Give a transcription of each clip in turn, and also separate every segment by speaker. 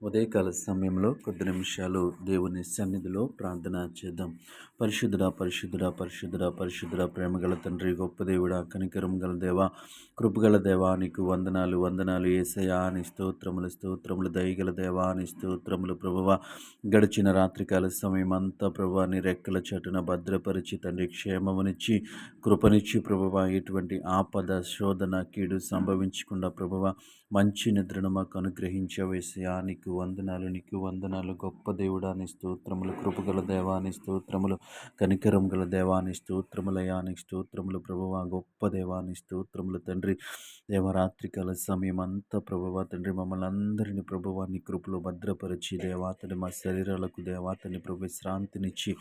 Speaker 1: ఉదయకాల సమయంలో కొద్ది నిమిషాలు దేవుని సన్నిధిలో ప్రార్థన చేద్దాం. పరిశుద్ధుడా పరిశుద్ధుడా పరిశుద్ధుడా పరిశుద్ధుడా, ప్రేమగల తండ్రి, గొప్ప దేవుడా, కనికరం గల దేవా, కృపగల దేవా, నీకు వందనాలు వందనాలు యేసయ్యా, నీ స్తోత్రములు స్తోత్రములు. దయగల దేవా, నీ స్తోత్రములు ప్రభువా. గడిచిన రాత్రికాల సమయం అంతా ప్రభువా నీ రెక్కల చాటున భద్రపరిచి తండ్రి క్షేమమునిచ్చి కృపనిచ్చి ప్రభువా, ఎటువంటి ఆపద శోధన కీడు సంభవించకుండా ప్రభువా మంచి నిద్రను మాకు అనుగ్రహించావు యేసయ్యా. నీకు వందనాలు నీకు వందనాలు. గొప్ప దేవుడా నీ స్తోత్రములు, కృపగల దేవాని స్తోత్రములు, కనికరం గల దేవాని స్తోత్రములయా నీ స్తోత్రములు ప్రభువా. గొప్ప దేవాని స్తోత్రములు తండ్రి. దేవరాత్రికాల సమయం అంతా ప్రభువా తండ్రి మమ్మల్ని అందరినీ ప్రభువా నీ కృపలో భద్రపరిచి దేవాతని మా శరీరాలకు దేవాతని ప్రభు విశ్రాంతినిచ్చి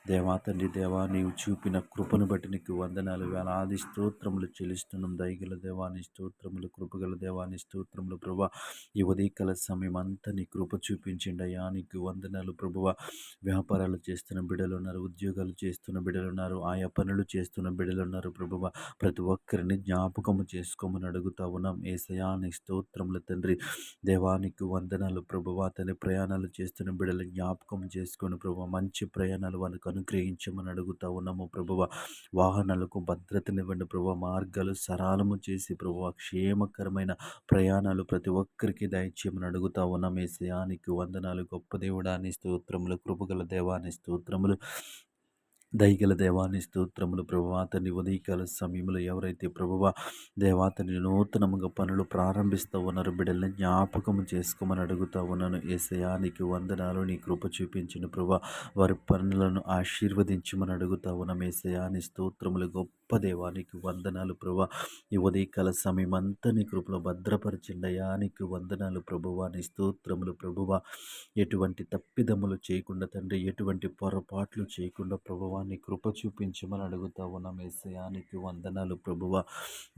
Speaker 1: దేవాతండ్రి దేవా నీవు చూపిన కృపను బట్టి నీకు వందనాలు వేలాది స్తోత్రములు చెల్లిస్తున్నాం. దయగల దేవాని స్తోత్రములు, కృపగల దేవాని స్తోత్రములు ప్రభువా. ఈ ఉదయకాల సమయం అంతా నీ కృప చూపించండి అయ్యా. నీకు వందనాలు ప్రభువా. వ్యాపారాలు చేస్తున్న బిడ్డలు ఉన్నారు, ఉద్యోగాలు చేస్తున్న బిడ్డలు ఉన్నారు, ఆయా పనులు చేస్తున్న బిడ్డలు ఉన్నారు ప్రభువా. ప్రతి ఒక్కరిని జ్ఞాపకము చేసుకోమని అడుగుతా ఉన్నాం యేసయ్యా. నీ స్తోత్రములు తండ్రి. దేవానికి వందనాలు ప్రభువా. తన ప్రయాణాలు చేస్తున్న బిడ్డలు జ్ఞాపకం చేసుకొని ప్రభువా మంచి ప్రయాణాలు వాళ్ళకు అనుగ్రహించమని అడుగుతా ఉన్నాము ప్రభువా. వాహనాలకు భద్రతనివ్వండి ప్రభువా. మార్గాలు సరళము చేసి ప్రభువా క్షేమకరమైన ప్రయాణాలు ప్రతి ఒక్కరికి దయచేయమని అడుగుతా ఉన్నాం యేసయ్యా. నీకు వందనాలు. గొప్ప దేవుడా నీ స్తోత్రములు, కృపగల దేవాని స్తోత్రములు, దయగల దేవాని స్తోత్రములు ప్రభువా. తండ్రి ఉదయకాల సమయంలో ఎవరైతే ప్రభువా దేవాతని నూతనముగా పనులు ప్రారంభిస్తూ ఉన్నారు బిడ్డల్ని జ్ఞాపకము చేసుకోమని అడుగుతా ఉన్నాను యేసయ్యా. నీకు వందనాలు. నీ కృప చూపించిన ప్రభువా వారి పనులను ఆశీర్వదించమని అడుగుతా ఉన్నాం యేసయ్యా. నీ స్తోత్రములు. గొప్ప దేవానికి వందనాలు ప్రభువా. ఈ ఉదయకాల సమయం అంతా నీ కృపలో భద్రపరచండి అయ్యా. నీకు వందనాలు ప్రభువా. నీ స్తోత్రములు ప్రభువా. ఎటువంటి తప్పిదములు చేయకుండా తండ్రి, ఎటువంటి పొరపాట్లు చేయకుండా ప్రభువా నీ కృప చూపించమని అడుగుతా ఉన్నాం యేసయ్యా. నీకు వందనాలు ప్రభువా.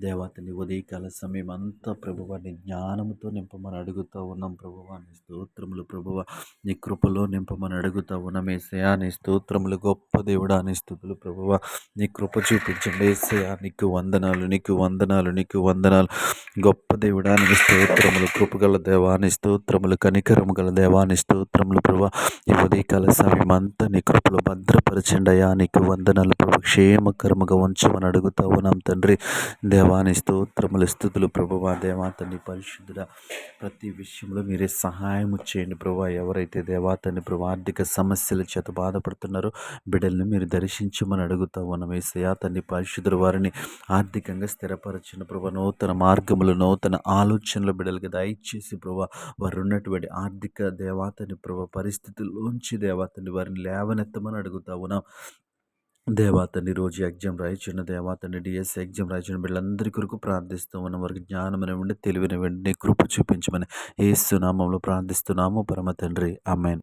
Speaker 1: దేవతని ఉదయకాల సమయం అంతా ప్రభువా నీ జ్ఞానముతో నింపమని అడుగుతా ఉన్నాం ప్రభువా. నీ స్తోత్రములు ప్రభువా. నీ కృపలో నింపమని అడుగుతా ఉన్నాం యేసయ్యా. నీ స్తోత్రములు. గొప్ప దేవుడా నీ స్తుతులు ప్రభువా. నీ కృప చూపించండి యేసయ్యా. నీకు వందనాలు నీకు వందనాలు నీకు వందనాలు. గొప్ప దేవుడా నీ స్తోత్రములు, కృపగల దేవాని స్తోత్రములు, కనికరము గల దేవాని స్తోత్రములు ప్రభువా. ఈ ఉదయకాల సమయం అంతా నీ కృపలో భద్రపరచండి అయ్యా. నీకు వందనాలు ప్రభు. క్షేమకరముగా ఉంచమని అడుగుతా ఉన్నాం తండ్రి. దేవాని స్తోత్రములు స్తుతులు ప్రభువా. దేవాతని పరిశుద్ధుడ ప్రతి విషయంలో మీరే సహాయము చేయండి ప్రభువా. ఎవరైతే దేవాతని ప్రభు ఆర్థిక సమస్యల చేత బాధపడుతున్నారో బిడ్డల్ని మీరు దర్శించమని అడుగుతా ఉన్నాం యేసయ్యా. తండ్రి పరిశుద్ధుడు వారిని ఆర్థికంగా స్థిరపరచిన ప్రభు. నూతన మార్గములు, నూతన ఆలోచనలు బిడ్డలకి దయచేసి ప్రభు. వారు ఉన్నటువంటి ఆర్థిక దేవాతని ప్రభు పరిస్థితుల్లోంచి దేవాతని వారిని లేవనెత్తమని అడుగుతా ఉన్నాం దేవాతని. రోజు ఎగ్జామ్ రాయించిన దేవాతని, డిఎస్సి ఎగ్జామ్ రాయించిన వీళ్ళందరి కొరకు ప్రార్థిస్తూ ఉన్నాం. వారికి జ్ఞానమనివ్వండి, తెలివినివ్వండి, కృప చూపించమని యేసు నామములో ప్రార్థిస్తున్నాము పరమ తండ్రి. ఆమేన్.